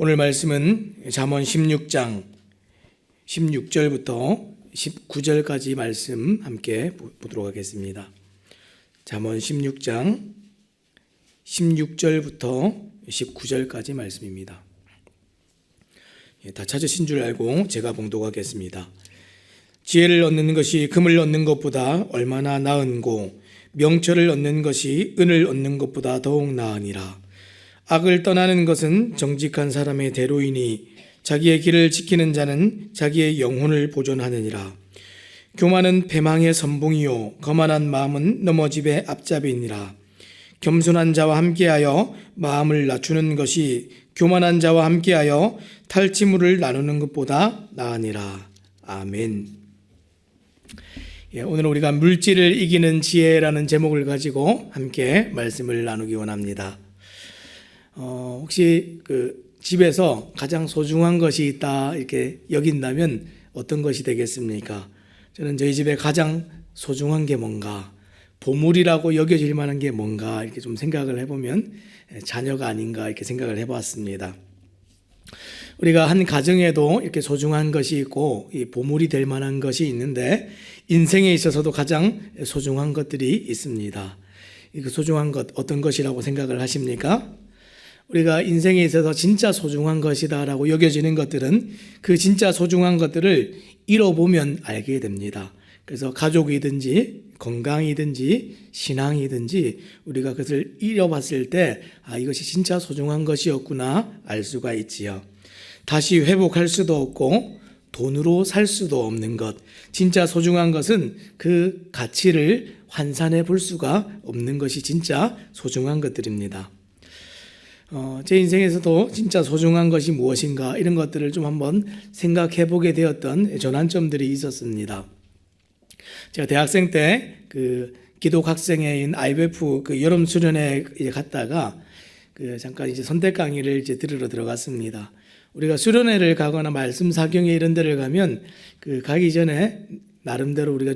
오늘 말씀은 잠언 16장 16절부터 19절까지 말씀 함께 보도록 하겠습니다. 잠언 16장 16절부터 19절까지 말씀입니다. 다 찾으신 줄 알고 제가 봉독하겠습니다. 지혜를 얻는 것이 금을 얻는 것보다 얼마나 나은고 명철을 얻는 것이 은을 얻는 것보다 더욱 나으니라. 악을 떠나는 것은 정직한 사람의 대로이니 자기의 길을 지키는 자는 자기의 영혼을 보존하느니라. 교만은 패망의 선봉이요 거만한 마음은 넘어짐의 앞잡이니라. 겸손한 자와 함께하여 마음을 낮추는 것이 교만한 자와 함께하여 탈취물을 나누는 것보다 나으니라. 아멘. 오늘 우리가 물질을 이기는 지혜라는 제목을 가지고 함께 말씀을 나누기 원합니다. 혹시 집에서 가장 소중한 것이 있다 이렇게 여긴다면 어떤 것이 되겠습니까? 저는 저희 집에 가장 소중한 게 뭔가, 보물이라고 여겨질 만한 게 뭔가 이렇게 좀 생각을 해보면 자녀가 아닌가 이렇게 생각을 해봤습니다. 우리가 한 가정에도 이렇게 소중한 것이 있고 이 보물이 될 만한 것이 있는데 인생에 있어서도 가장 소중한 것들이 있습니다. 그 소중한 것 어떤 것이라고 생각을 하십니까? 우리가 인생에 있어서 진짜 소중한 것이다라고 여겨지는 것들은 그 진짜 소중한 것들을 잃어보면 알게 됩니다. 그래서 가족이든지 건강이든지 신앙이든지 우리가 그것을 잃어봤을 때 이것이 진짜 소중한 것이었구나 알 수가 있지요. 다시 회복할 수도 없고 돈으로 살 수도 없는 것, 진짜 소중한 것은 그 가치를 환산해 볼 수가 없는 것이 진짜 소중한 것들입니다. 제 인생에서도 진짜 소중한 것이 무엇인가 이런 것들을 좀 한번 생각해 보게 되었던 전환점들이 있었습니다. 제가 대학생 때 기독 학생회인 IBF 여름 수련회 갔다가 잠깐 선택 강의를 들으러 들어갔습니다. 우리가 수련회를 가거나 말씀 사경회 이런 데를 가면 가기 전에 나름대로 우리가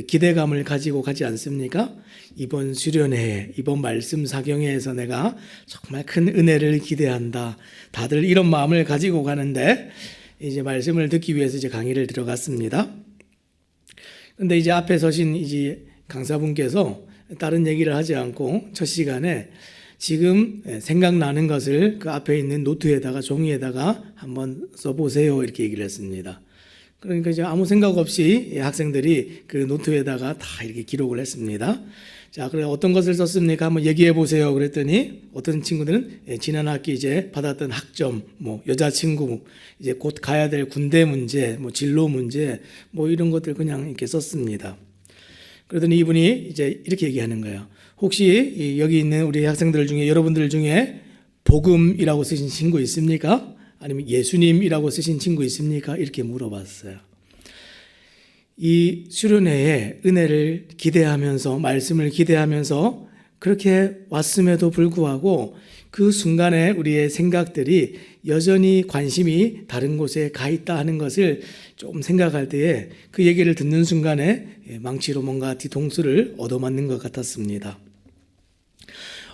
기대감을 가지고 가지 않습니까? 이번 수련회, 이번 말씀 사경회에서 내가 정말 큰 은혜를 기대한다. 다들 이런 마음을 가지고 가는데 이제 말씀을 듣기 위해서 이제 강의를 들어갔습니다. 근데 이제 앞에 서신 이제 강사분께서 다른 얘기를 하지 않고 첫 시간에 지금 생각나는 것을 그 앞에 있는 노트에다가 종이에다가 한번 써보세요 이렇게 얘기를 했습니다. 그러니까 이제 아무 생각 없이 학생들이 그 노트에다가 다 이렇게 기록을 했습니다. 자, 그래 어떤 것을 썼습니까? 한번 얘기해 보세요. 그랬더니 어떤 친구들은 지난 학기 이제 받았던 학점, 여자친구, 이제 곧 가야 될 군대 문제, 진로 문제, 이런 것들 그냥 이렇게 썼습니다. 그러더니 이분이 이제 이렇게 얘기하는 거예요. 혹시 여기 있는 우리 학생들 중에 여러분들 중에 복음이라고 쓰신 친구 있습니까? 아니면 예수님이라고 쓰신 친구 있습니까? 이렇게 물어봤어요. 이 수련회에 은혜를 기대하면서 말씀을 기대하면서 그렇게 왔음에도 불구하고 그 순간에 우리의 생각들이 여전히 관심이 다른 곳에 가 있다 하는 것을 좀 생각할 때에 그 얘기를 듣는 순간에 망치로 뭔가 뒤통수를 얻어맞는 것 같았습니다.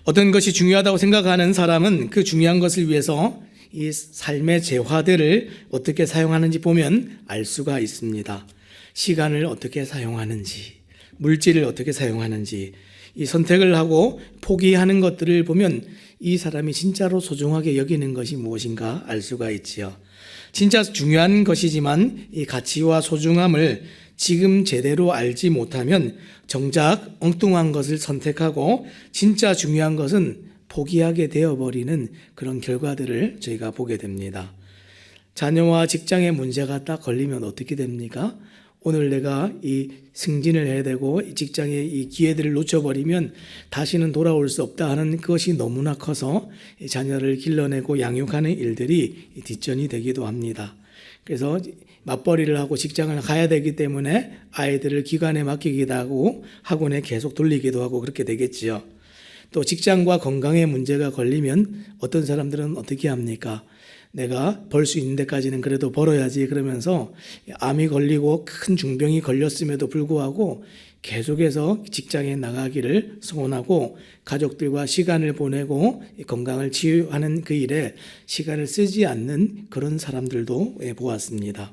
어떤 것이 중요하다고 생각하는 사람은 그 중요한 것을 위해서 이 삶의 재화들을 어떻게 사용하는지 보면 알 수가 있습니다. 시간을 어떻게 사용하는지, 물질을 어떻게 사용하는지, 이 선택을 하고 포기하는 것들을 보면 이 사람이 진짜로 소중하게 여기는 것이 무엇인가 알 수가 있지요. 진짜 중요한 것이지만 이 가치와 소중함을 지금 제대로 알지 못하면 정작 엉뚱한 것을 선택하고 진짜 중요한 것은 포기하게 되어버리는 그런 결과들을 저희가 보게 됩니다. 자녀와 직장에 문제가 딱 걸리면 어떻게 됩니까? 오늘 내가 이 승진을 해야 되고 이 직장의 이 기회들을 놓쳐버리면 다시는 돌아올 수 없다 하는 그것이 너무나 커서 자녀를 길러내고 양육하는 일들이 뒷전이 되기도 합니다. 그래서 맞벌이를 하고 직장을 가야 되기 때문에 아이들을 기관에 맡기기도 하고 학원에 계속 돌리기도 하고 그렇게 되겠지요. 또 직장과 건강에 문제가 걸리면 어떤 사람들은 어떻게 합니까? 내가 벌 수 있는 데까지는 그래도 벌어야지 그러면서 암이 걸리고 큰 중병이 걸렸음에도 불구하고 계속해서 직장에 나가기를 소원하고 가족들과 시간을 보내고 건강을 치유하는 그 일에 시간을 쓰지 않는 그런 사람들도 보았습니다.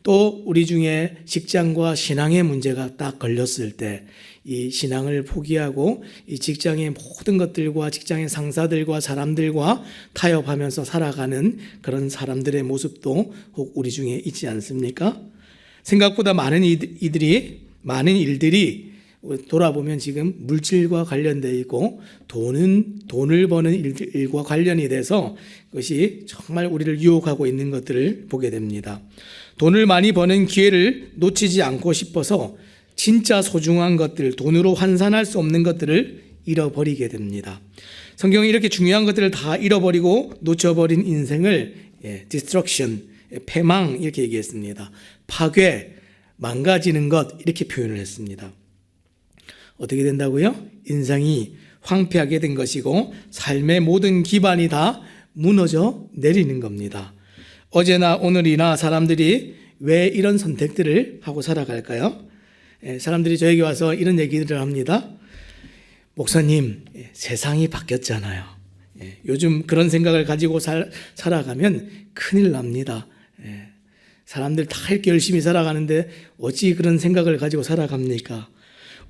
또 우리 중에 직장과 신앙의 문제가 딱 걸렸을 때 이 신앙을 포기하고 이 직장의 모든 것들과 직장의 상사들과 사람들과 타협하면서 살아가는 그런 사람들의 모습도 혹 우리 중에 있지 않습니까? 생각보다 많은 일들이 돌아보면 지금 물질과 관련되어 있고 돈을 버는 일과 관련이 돼서 그것이 정말 우리를 유혹하고 있는 것들을 보게 됩니다. 돈을 많이 버는 기회를 놓치지 않고 싶어서 진짜 소중한 것들, 돈으로 환산할 수 없는 것들을 잃어버리게 됩니다. 성경이 이렇게 중요한 것들을 다 잃어버리고 놓쳐버린 인생을 destruction, 패망 이렇게 얘기했습니다. 파괴, 망가지는 것 이렇게 표현을 했습니다. 어떻게 된다고요? 인생이 황폐하게 된 것이고 삶의 모든 기반이 다 무너져 내리는 겁니다. 어제나 오늘이나 사람들이 왜 이런 선택들을 하고 살아갈까요? 사람들이 저에게 와서 이런 얘기들을 합니다. 목사님, 세상이 바뀌었잖아요. 요즘 그런 생각을 가지고 살아가면 큰일 납니다. 사람들 다 이렇게 열심히 살아가는데 어찌 그런 생각을 가지고 살아갑니까?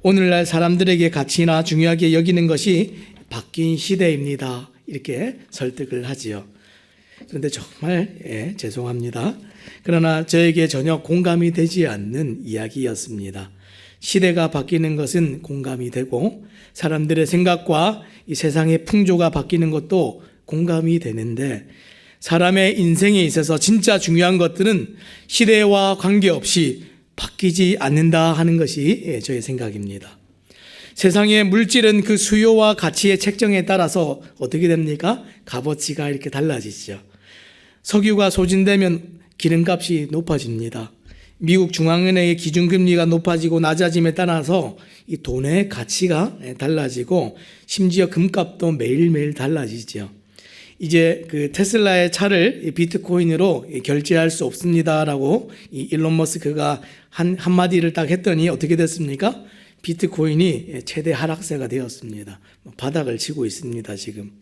오늘날 사람들에게 가치나 중요하게 여기는 것이 바뀐 시대입니다. 이렇게 설득을 하지요. 그런데 정말 죄송합니다. 그러나 저에게 전혀 공감이 되지 않는 이야기였습니다. 시대가 바뀌는 것은 공감이 되고 사람들의 생각과 이 세상의 풍조가 바뀌는 것도 공감이 되는데 사람의 인생에 있어서 진짜 중요한 것들은 시대와 관계없이 바뀌지 않는다 하는 것이 저의 생각입니다. 세상의 물질은 그 수요와 가치의 책정에 따라서 어떻게 됩니까? 값어치가 이렇게 달라지죠. 석유가 소진되면 기름값이 높아집니다. 미국 중앙은행의 기준금리가 높아지고 낮아짐에 따라서 이 돈의 가치가 달라지고 심지어 금값도 매일매일 달라지죠. 이제 그 테슬라의 차를 비트코인으로 결제할 수 없습니다라고 이 일론 머스크가 한마디를 딱 했더니 어떻게 됐습니까? 비트코인이 최대 하락세가 되었습니다. 바닥을 치고 있습니다, 지금.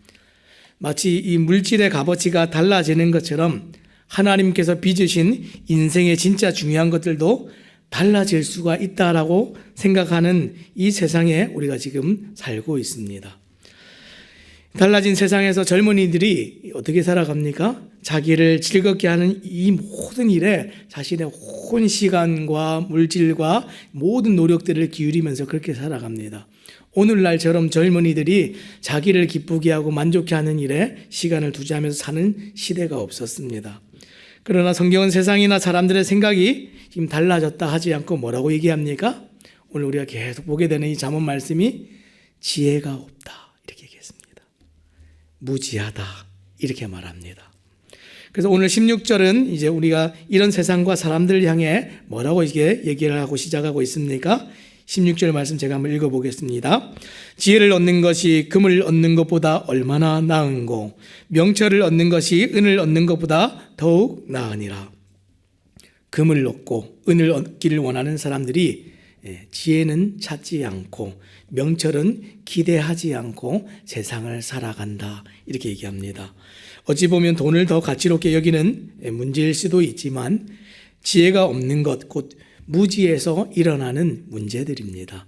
마치 이 물질의 값어치가 달라지는 것처럼 하나님께서 빚으신 인생의 진짜 중요한 것들도 달라질 수가 있다라고 생각하는 이 세상에 우리가 지금 살고 있습니다. 달라진 세상에서 젊은이들이 어떻게 살아갑니까? 자기를 즐겁게 하는 이 모든 일에 자신의 온 시간과 물질과 모든 노력들을 기울이면서 그렇게 살아갑니다. 오늘날처럼 젊은이들이 자기를 기쁘게 하고 만족해 하는 일에 시간을 투자하면서 사는 시대가 없었습니다. 그러나 성경은 세상이나 사람들의 생각이 지금 달라졌다 하지 않고 뭐라고 얘기합니까? 오늘 우리가 계속 보게 되는 이 잠언 말씀이 지혜가 없다 이렇게 얘기했습니다. 무지하다 이렇게 말합니다. 그래서 오늘 16절은 이제 우리가 이런 세상과 사람들을 향해 뭐라고 이게 얘기를 하고 시작하고 있습니까? 16절 말씀 제가 한번 읽어보겠습니다. 지혜를 얻는 것이 금을 얻는 것보다 얼마나 나은고 명철을 얻는 것이 은을 얻는 것보다 더욱 나으니라. 금을 얻고 은을 얻기를 원하는 사람들이 지혜는 찾지 않고 명철은 기대하지 않고 세상을 살아간다 이렇게 얘기합니다. 어찌 보면 돈을 더 가치롭게 여기는 문제일 수도 있지만 지혜가 없는 것 곧 무지에서 일어나는 문제들입니다.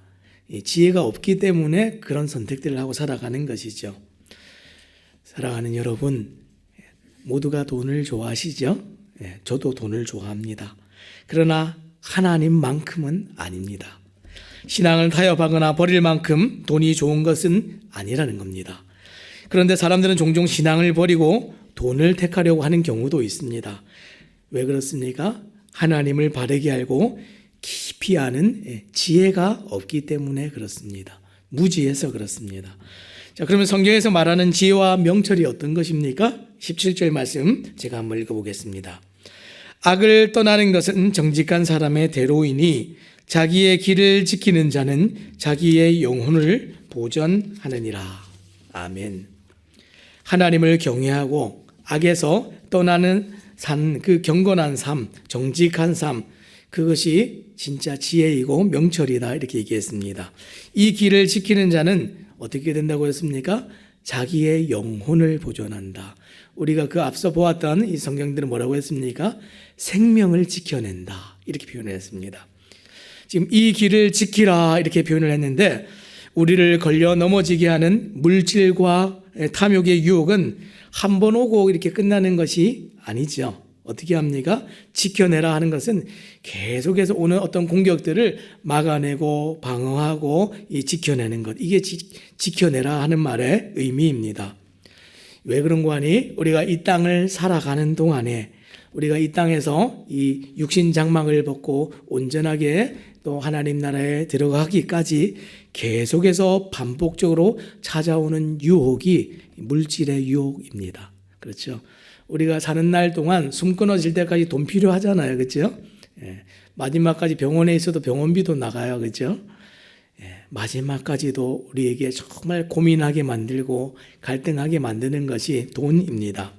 지혜가 없기 때문에 그런 선택들을 하고 살아가는 것이죠. 사랑하는 여러분, 모두가 돈을 좋아하시죠? 저도 돈을 좋아합니다. 그러나 하나님만큼은 아닙니다. 신앙을 타협하거나 버릴 만큼 돈이 좋은 것은 아니라는 겁니다. 그런데 사람들은 종종 신앙을 버리고 돈을 택하려고 하는 경우도 있습니다. 왜 그렇습니까? 하나님을 바르게 알고 깊이 아는 지혜가 없기 때문에 그렇습니다. 무지해서 그렇습니다. 자, 그러면 성경에서 말하는 지혜와 명철이 어떤 것입니까? 17절 말씀 제가 한번 읽어보겠습니다. 악을 떠나는 것은 정직한 사람의 대로이니 자기의 길을 지키는 자는 자기의 영혼을 보전하느니라. 아멘. 하나님을 경외하고 악에서 떠나는 산, 그 경건한 삶, 정직한 삶, 그것이 진짜 지혜이고 명철이다, 이렇게 얘기했습니다. 이 길을 지키는 자는 어떻게 된다고 했습니까? 자기의 영혼을 보존한다. 우리가 그 앞서 보았던 이 성경들은 뭐라고 했습니까? 생명을 지켜낸다, 이렇게 표현을 했습니다. 지금 이 길을 지키라 이렇게 표현을 했는데, 우리를 걸려 넘어지게 하는 물질과 탐욕의 유혹은 한 번 오고 이렇게 끝나는 것이 아니죠. 어떻게 합니까? 지켜내라 하는 것은 계속해서 오는 어떤 공격들을 막아내고 방어하고 지켜내는 것, 이게 지켜내라 하는 말의 의미입니다. 왜 그런 거 하니? 우리가 이 땅을 살아가는 동안에, 우리가 이 땅에서 이 육신 장막을 벗고 온전하게 또 하나님 나라에 들어가기까지 계속해서 반복적으로 찾아오는 유혹이 물질의 유혹입니다. 그렇죠? 우리가 사는 날 동안 숨 끊어질 때까지 돈 필요하잖아요. 그렇죠? 마지막까지 병원에 있어도 병원비도 나가요. 그렇죠? 마지막까지도 우리에게 정말 고민하게 만들고 갈등하게 만드는 것이 돈입니다.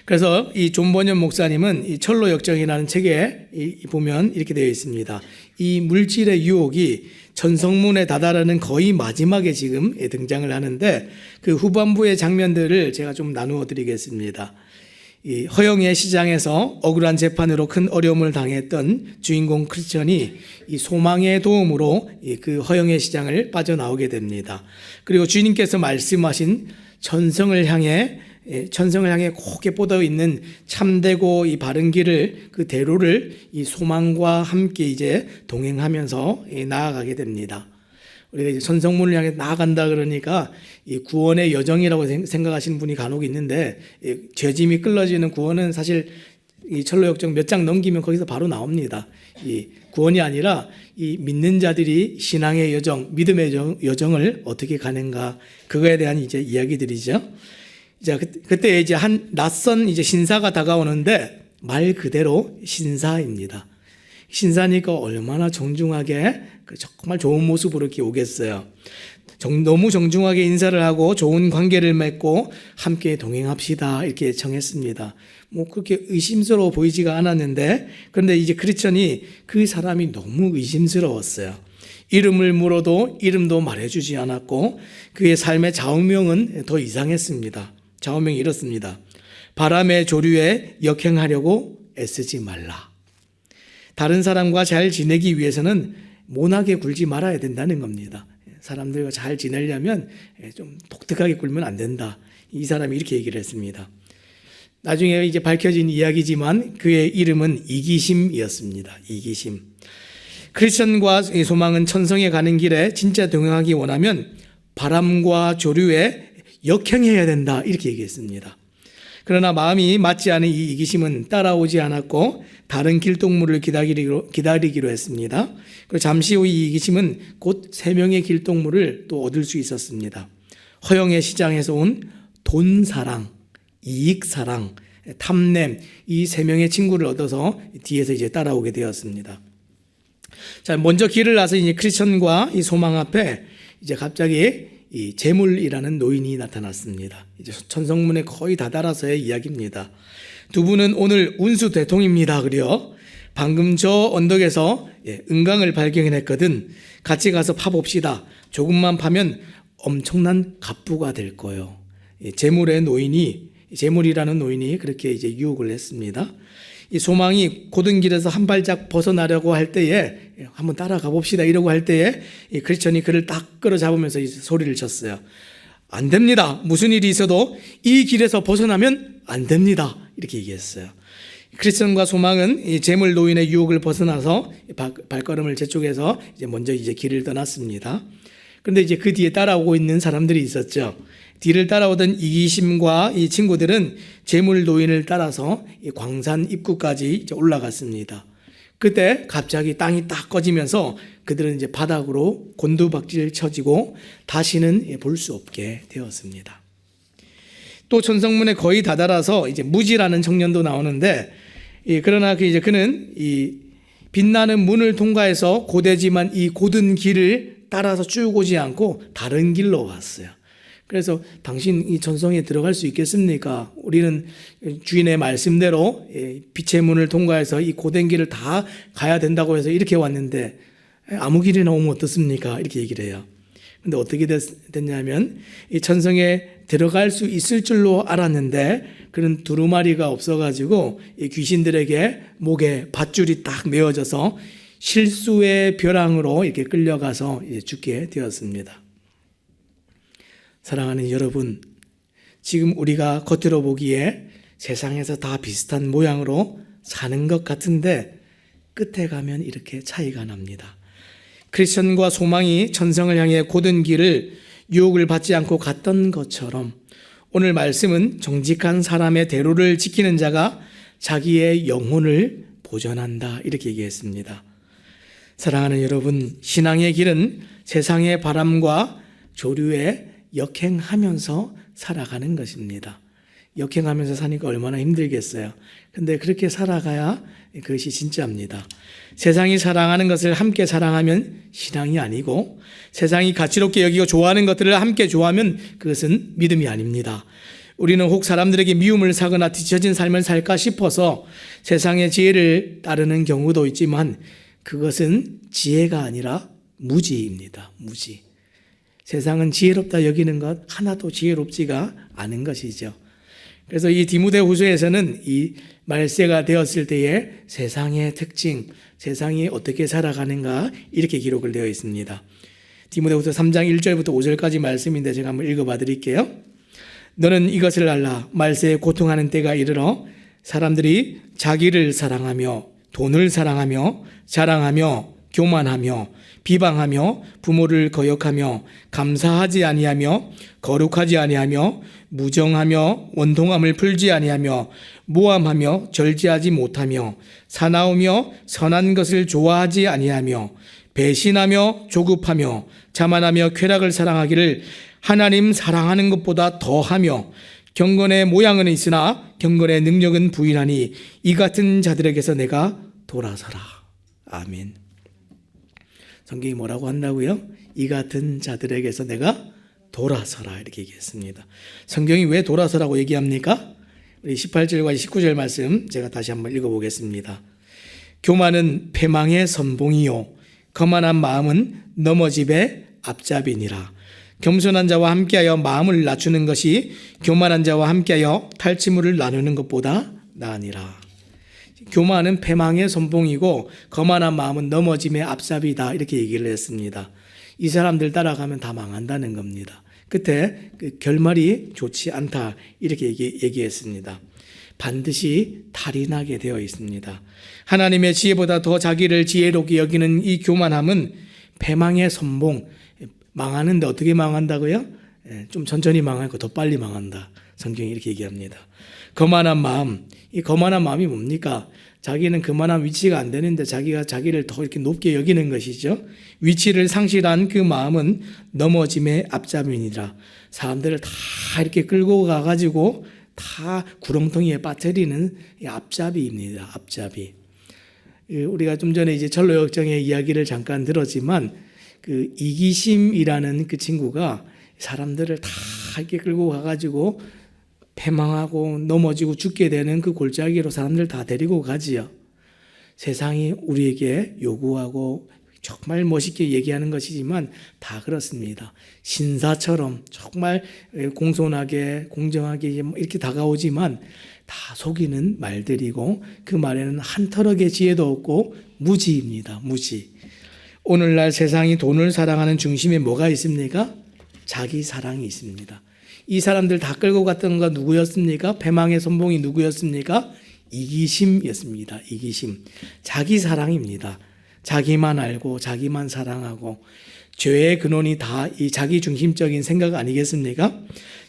그래서 이 존 번연 목사님은 이 철로 역정이라는 책에 보면 이렇게 되어 있습니다. 이 물질의 유혹이 천성문에 다다르는 거의 마지막에 지금 등장을 하는데, 그 후반부의 장면들을 제가 좀 나누어 드리겠습니다. 이 허영의 시장에서 억울한 재판으로 큰 어려움을 당했던 주인공 크리스천이 이 소망의 도움으로 그 허영의 시장을 빠져나오게 됩니다. 그리고 주님께서 말씀하신 천성을 향해 곱게 뻗어 있는 참되고 이 바른 길을, 그 대로를 이 소망과 함께 이제 동행하면서 나아가게 됩니다. 우리가 이제 천성문을 향해 나아간다 그러니까 이 구원의 여정이라고 생각하시는 분이 간혹 있는데, 죄짐이 끌어지는 구원은 사실 이 철로 역정 몇 장 넘기면 거기서 바로 나옵니다. 이 구원이 아니라 이 믿는 자들이 신앙의 여정, 믿음의 여정을 어떻게 가는가, 그거에 대한 이제 이야기들이죠. 자, 그때 이제 한 낯선 이제 신사가 다가오는데, 말 그대로 신사입니다. 신사니까 얼마나 정중하게 정말 좋은 모습으로 이렇게 오겠어요. 너무 정중하게 인사를 하고 좋은 관계를 맺고 함께 동행합시다, 이렇게 정했습니다. 뭐 그렇게 의심스러워 보이지가 않았는데, 그런데 이제 크리스천이 그 사람이 너무 의심스러웠어요. 이름을 물어도 이름도 말해주지 않았고, 그의 삶의 좌우명은 더 이상했습니다. 좌우명이 이렇습니다. 바람의 조류에 역행하려고 애쓰지 말라. 다른 사람과 잘 지내기 위해서는 모나게 굴지 말아야 된다는 겁니다. 사람들과 잘 지내려면 좀 독특하게 굴면 안 된다. 이 사람이 이렇게 얘기를 했습니다. 나중에 이제 밝혀진 이야기지만 그의 이름은 이기심이었습니다. 이기심. 크리스천과 소망은 천성에 가는 길에 진짜 동행하기 원하면 바람과 조류에 역행해야 된다, 이렇게 얘기했습니다. 그러나 마음이 맞지 않은 이 이기심은 따라오지 않았고 다른 길동무를 기다리기로 했습니다. 그리고 잠시 후 이 이기심은 곧 3명의 길동무를 또 얻을 수 있었습니다. 허영의 시장에서 온 돈사랑, 이익사랑, 탐냄, 이 3명의 친구를 얻어서 뒤에서 이제 따라오게 되었습니다. 자, 먼저 길을 나서 이제 크리스천과 이 소망 앞에 이제 갑자기 이 재물이라는 노인이 나타났습니다. 이제 천성문에 거의 다다라서의 이야기입니다. 두 분은 오늘 운수 대통입니다. 그래요. 방금 저 언덕에서 은강을 발견했거든. 같이 가서 파봅시다. 조금만 파면 엄청난 갑부가 될 거예요. 재물이라는 노인이 그렇게 이제 유혹을 했습니다. 이 소망이 고든 길에서 한 발짝 벗어나려고 할 때에 한번 따라가 봅시다 이러고 할 때에 이 크리스천이 그를 딱 끌어잡으면서 이제 소리를 쳤어요. 안 됩니다. 무슨 일이 있어도 이 길에서 벗어나면 안 됩니다. 이렇게 얘기했어요. 크리스천과 소망은 이 재물 노인의 유혹을 벗어나서 발걸음을 재촉해서 이제 먼저 이제 길을 떠났습니다. 그런데 이제 그 뒤에 따라오고 있는 사람들이 있었죠. 뒤를 따라오던 이기심과 이 친구들은 재물 노인을 따라서 이 광산 입구까지 이제 올라갔습니다. 그때 갑자기 땅이 딱 꺼지면서 그들은 이제 바닥으로 곤두박질 쳐지고 다시는 볼 수 없게 되었습니다. 또 천성문에 거의 다다라서 이제 무지라는 청년도 나오는데, 그러나 그는 이 빛나는 문을 통과해서 고되지만 이 곧은 길을 따라서 쭉 오지 않고 다른 길로 왔어요. 그래서 당신 이 전성에 들어갈 수 있겠습니까? 우리는 주인의 말씀대로 빛의 문을 통과해서 이 고된 길을 다 가야 된다고 해서 이렇게 왔는데 아무 길이나 오면 어떻습니까? 이렇게 얘기를 해요. 근데 어떻게 됐냐면 이 천성에 들어갈 수 있을 줄로 알았는데 그런 두루마리가 없어가지고 이 귀신들에게 목에 밧줄이 딱 메어져서 실수의 벼랑으로 이렇게 끌려가서 이제 죽게 되었습니다. 사랑하는 여러분, 지금 우리가 겉으로 보기에 세상에서 다 비슷한 모양으로 사는 것 같은데 끝에 가면 이렇게 차이가 납니다. 크리스천과 소망이 천성을 향해 곧은 길을 유혹을 받지 않고 갔던 것처럼 오늘 말씀은 정직한 사람의 대로를 지키는 자가 자기의 영혼을 보존한다 이렇게 얘기했습니다. 사랑하는 여러분, 신앙의 길은 세상의 바람과 조류에 역행하면서 살아가는 것입니다. 역행하면서 사니까 얼마나 힘들겠어요. 근데 그렇게 살아가야 그것이 진짜입니다. 세상이 사랑하는 것을 함께 사랑하면 신앙이 아니고 세상이 가치롭게 여기고 좋아하는 것들을 함께 좋아하면 그것은 믿음이 아닙니다. 우리는 혹 사람들에게 미움을 사거나 뒤처진 삶을 살까 싶어서 세상의 지혜를 따르는 경우도 있지만 그것은 지혜가 아니라 무지입니다. 무지. 세상은 지혜롭다 여기는 것 하나도 지혜롭지가 않은 것이죠. 그래서 이 디모데후서에서는 이 말세가 되었을 때의 세상의 특징, 세상이 어떻게 살아가는가 이렇게 기록을 되어 있습니다. 디모데후서 3장 1절부터 5절까지 말씀인데 제가 한번 읽어봐 드릴게요. 너는 이것을 알라. 말세에 고통하는 때가 이르러 사람들이 자기를 사랑하며 돈을 사랑하며 자랑하며 교만하며 비방하며 부모를 거역하며 감사하지 아니하며 거룩하지 아니하며 무정하며 원통함을 풀지 아니하며 모함하며 절제하지 못하며 사나우며 선한 것을 좋아하지 아니하며 배신하며 조급하며 자만하며 쾌락을 사랑하기를 하나님 사랑하는 것보다 더하며 경건의 모양은 있으나 경건의 능력은 부인하니 이 같은 자들에게서 내가 돌아서라. 아멘. 성경이 뭐라고 한다고요? 이 같은 자들에게서 내가 돌아서라 이렇게 얘기했습니다. 성경이 왜 돌아서라고 얘기합니까? 우리 18절과 19절 말씀 제가 다시 한번 읽어보겠습니다. 교만은 패망의 선봉이요 거만한 마음은 넘어짐의 앞잡이니라. 겸손한 자와 함께하여 마음을 낮추는 것이 교만한 자와 함께하여 탈취물을 나누는 것보다 나으니라. 교만은 패망의 선봉이고 거만한 마음은 넘어짐의 앞잡이다 이렇게 얘기를 했습니다. 이 사람들 따라가면 다 망한다는 겁니다. 끝에 그 결말이 좋지 않다 이렇게 얘기했습니다. 반드시 탈이 나게 되어 있습니다. 하나님의 지혜보다 더 자기를 지혜롭게 여기는 이 교만함은 패망의 선봉, 망하는데 어떻게 망한다고요? 좀 천천히 망하고 더 빨리 망한다. 성경이 이렇게 얘기합니다. 거만한 마음, 이 거만한 마음이 뭡니까? 자기는 그만한 위치가 안 되는데 자기가 자기를 더 이렇게 높게 여기는 것이죠. 위치를 상실한 그 마음은 넘어짐의 앞잡이니라. 사람들을 다 이렇게 끌고 가가지고 다 구렁텅이에 빠뜨리는 앞잡이입니다. 앞잡이. 우리가 좀 전에 이제 철로역정의 이야기를 잠깐 들었지만 그 이기심이라는 그 친구가 사람들을 다 이렇게 끌고 가가지고 패망하고 넘어지고 죽게 되는 그 골짜기로 사람들 다 데리고 가지요. 세상이 우리에게 요구하고 정말 멋있게 얘기하는 것이지만 다 그렇습니다. 신사처럼 정말 공손하게 공정하게 이렇게 다가오지만 다 속이는 말들이고 그 말에는 한 털억의 지혜도 없고 무지입니다. 무지. 오늘날 세상이 돈을 사랑하는 중심에 뭐가 있습니까? 자기 사랑이 있습니다. 이 사람들 다 끌고 갔던 거 누구였습니까? 패망의 선봉이 누구였습니까? 이기심이었습니다. 이기심. 자기 사랑입니다. 자기만 알고 자기만 사랑하고 죄의 근원이 다 이 자기 중심적인 생각 아니겠습니까?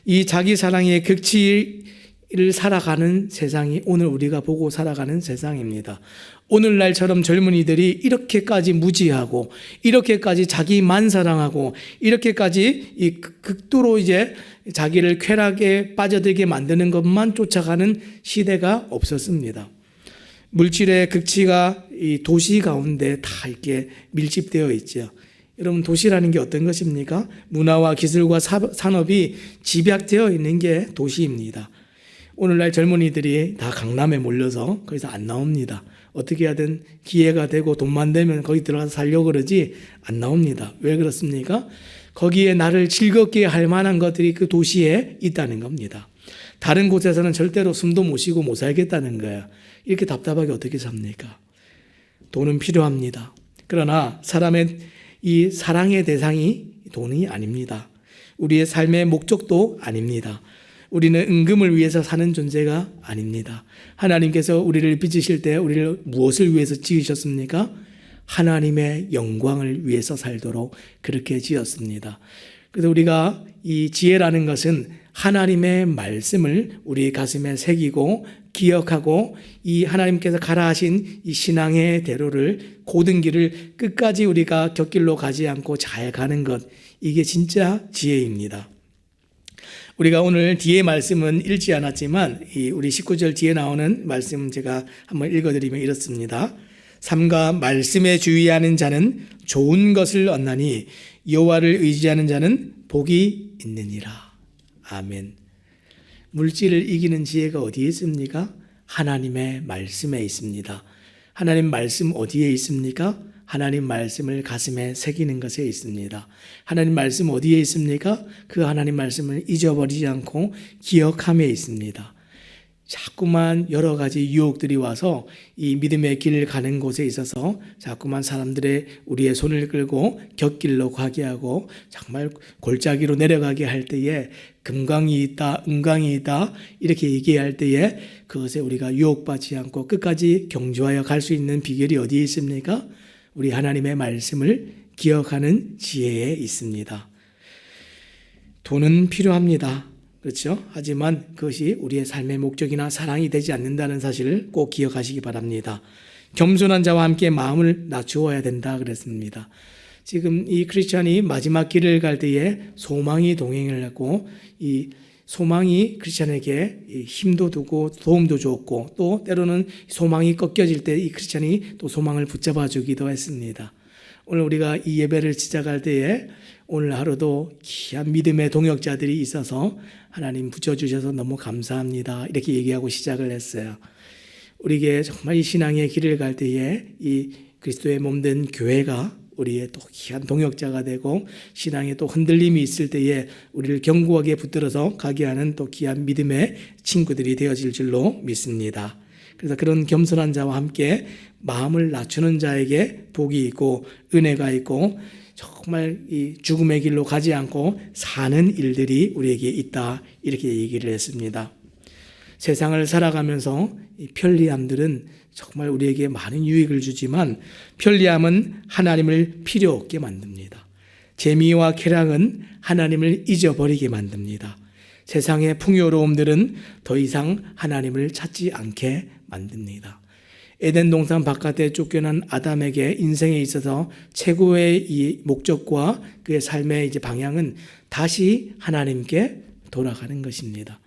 이 자기 사랑의 극치를 살아가는 세상이 오늘 우리가 보고 살아가는 세상입니다. 오늘날처럼 젊은이들이 이렇게까지 무지하고 이렇게까지 자기만 사랑하고 이렇게까지 이 극도로 이제 자기를 쾌락에 빠져들게 만드는 것만 쫓아가는 시대가 없었습니다. 물질의 극치가 이 도시 가운데 다 이렇게 밀집되어 있죠. 여러분, 도시라는 게 어떤 것입니까? 문화와 기술과 산업이 집약되어 있는 게 도시입니다. 오늘날 젊은이들이 다 강남에 몰려서 거기서 안 나옵니다. 어떻게 하든 기회가 되고 돈만 되면 거기 들어가서 살려고 그러지 안 나옵니다. 왜 그렇습니까? 거기에 나를 즐겁게 할 만한 것들이 그 도시에 있다는 겁니다. 다른 곳에서는 절대로 숨도 못 쉬고 못 살겠다는 거예요. 이렇게 답답하게 어떻게 삽니까? 돈은 필요합니다. 그러나 사람의 이 사랑의 대상이 돈이 아닙니다. 우리의 삶의 목적도 아닙니다. 우리는 은금을 위해서 사는 존재가 아닙니다. 하나님께서 우리를 빚으실 때 우리를 무엇을 위해서 지으셨습니까? 하나님의 영광을 위해서 살도록 그렇게 지었습니다. 그래서 우리가 이 지혜라는 것은 하나님의 말씀을 우리 가슴에 새기고 기억하고 이 하나님께서 가라하신 이 신앙의 대로를 고든 길을 끝까지 우리가 곁길로 가지 않고 잘 가는 것, 이게 진짜 지혜입니다. 우리가 오늘 뒤에 말씀은 읽지 않았지만 우리 19절 뒤에 나오는 말씀 제가 한번 읽어드리면 이렇습니다. 삼가 말씀에 주의하는 자는 좋은 것을 얻나니 여호와를 의지하는 자는 복이 있느니라. 아멘. 물질을 이기는 지혜가 어디에 있습니까? 하나님의 말씀에 있습니다. 하나님 말씀 어디에 있습니까? 하나님 말씀을 가슴에 새기는 것에 있습니다. 하나님 말씀 어디에 있습니까? 그 하나님 말씀을 잊어버리지 않고 기억함에 있습니다. 자꾸만 여러 가지 유혹들이 와서 이 믿음의 길을 가는 곳에 있어서 자꾸만 사람들의 우리의 손을 끌고 곁길로 가게 하고 정말 골짜기로 내려가게 할 때에 금강이 있다, 은강이 있다 이렇게 얘기할 때에 그것에 우리가 유혹받지 않고 끝까지 경주하여 갈 수 있는 비결이 어디에 있습니까? 우리 하나님의 말씀을 기억하는 지혜에 있습니다. 돈은 필요합니다. 그렇죠? 하지만 그것이 우리의 삶의 목적이나 사랑이 되지 않는다는 사실을 꼭 기억하시기 바랍니다. 겸손한 자와 함께 마음을 낮추어야 된다 그랬습니다. 지금 이 크리스찬이 마지막 길을 갈 때에 소망이 동행을 하고 이 소망이 크리스찬에게 힘도 두고 도움도 줬고 또 때로는 소망이 꺾여질 때 이 크리스찬이 또 소망을 붙잡아 주기도 했습니다. 오늘 우리가 이 예배를 시작할 때에 오늘 하루도 귀한 믿음의 동역자들이 있어서 하나님 붙여주셔서 너무 감사합니다. 이렇게 얘기하고 시작을 했어요. 우리에게 정말 이 신앙의 길을 갈 때에 이 그리스도의 몸된 교회가 우리의 또 귀한 동역자가 되고 신앙에 또 흔들림이 있을 때에 우리를 견고하게 붙들어서 가게 하는 또 귀한 믿음의 친구들이 되어질 줄로 믿습니다. 그래서 그런 겸손한 자와 함께 마음을 낮추는 자에게 복이 있고 은혜가 있고 정말 이 죽음의 길로 가지 않고 사는 일들이 우리에게 있다 이렇게 얘기를 했습니다. 세상을 살아가면서 이 편리함들은 정말 우리에게 많은 유익을 주지만 편리함은 하나님을 필요 없게 만듭니다. 재미와 쾌락은 하나님을 잊어버리게 만듭니다. 세상의 풍요로움들은 더 이상 하나님을 찾지 않게 만듭니다. 에덴 동산 바깥에 쫓겨난 아담에게 인생에 있어서 최고의 이 목적과 그의 삶의 이제 방향은 다시 하나님께 돌아가는 것입니다.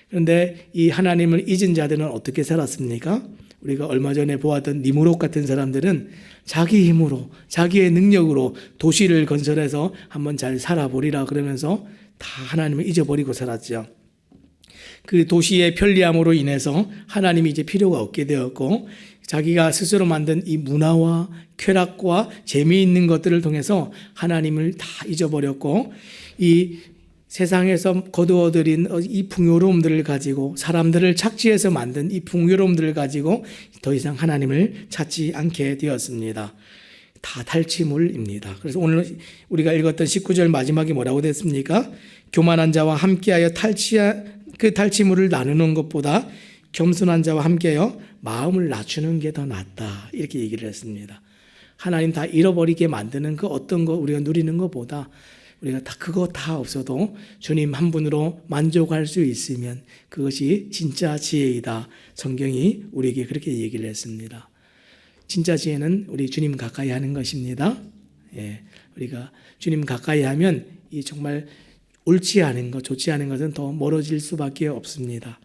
그런데 이 하나님을 잊은 자들은 어떻게 살았습니까? 우리가 얼마 전에 보았던 니무롯 같은 사람들은 자기 힘으로 자기의 능력으로 도시를 건설해서 한번 잘 살아보리라 그러면서 다 하나님을 잊어버리고 살았죠. 그 도시의 편리함으로 인해서 하나님이 이제 필요가 없게 되었고 자기가 스스로 만든 이 문화와 쾌락과 재미있는 것들을 통해서 하나님을 다 잊어버렸고 이 세상에서 거두어들인 이 풍요로움들을 가지고 사람들을 착취해서 만든 이 풍요로움들을 가지고 더 이상 하나님을 찾지 않게 되었습니다. 다 탈취물입니다. 그래서 오늘 우리가 읽었던 19절 마지막에 뭐라고 됐습니까? 교만한 자와 함께하여 그 탈취물을 나누는 것보다 겸손한 자와 함께하여 마음을 낮추는 게 더 낫다 이렇게 얘기를 했습니다. 하나님 다 잃어버리게 만드는 그 어떤 거 우리가 누리는 것보다 우리가 다 그거 다 없어도 주님 한 분으로 만족할 수 있으면 그것이 진짜 지혜이다. 성경이 우리에게 그렇게 얘기를 했습니다. 진짜 지혜는 우리 주님 가까이 하는 것입니다. 예, 우리가 주님 가까이 하면 이 정말 옳지 않은 것, 좋지 않은 것은 더 멀어질 수밖에 없습니다.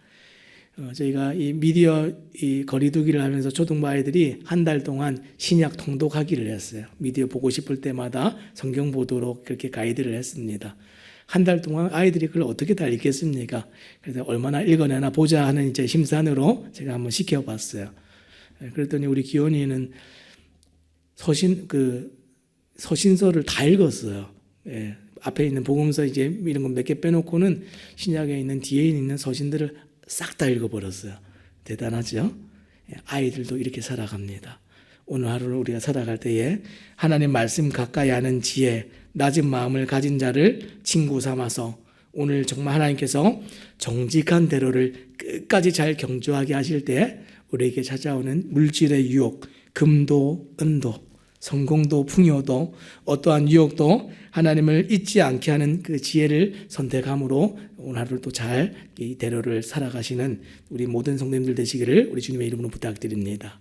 저희가 이 미디어 이 거리두기를 하면서 초등부 아이들이 한 달 동안 신약 통독하기를 했어요. 미디어 보고 싶을 때마다 성경 보도록 그렇게 가이드를 했습니다. 한 달 동안 아이들이 그걸 어떻게 다 읽겠습니까? 그래서 얼마나 읽어내나 보자 하는 이제 심산으로 제가 한번 시켜봤어요. 그랬더니 우리 기원이는 서신서를 다 읽었어요. 예, 앞에 있는 복음서 이제 이런 거 몇 개 빼놓고는 신약에 있는 뒤에 있는 서신들을 싹 다 읽어버렸어요. 대단하죠? 예, 아이들도 이렇게 살아갑니다. 오늘 하루를 우리가 살아갈 때에 하나님 말씀 가까이 하는 지혜, 낮은 마음을 가진 자를 친구 삼아서 오늘 정말 하나님께서 정직한 대로를 끝까지 잘 경주하게 하실 때 우리에게 찾아오는 물질의 유혹, 금도 은도, 성공도 풍요도 어떠한 유혹도 하나님을 잊지 않게 하는 그 지혜를 선택함으로 오늘 하루를 또 잘 이 대로를 살아가시는 우리 모든 성도님들 되시기를 우리 주님의 이름으로 부탁드립니다.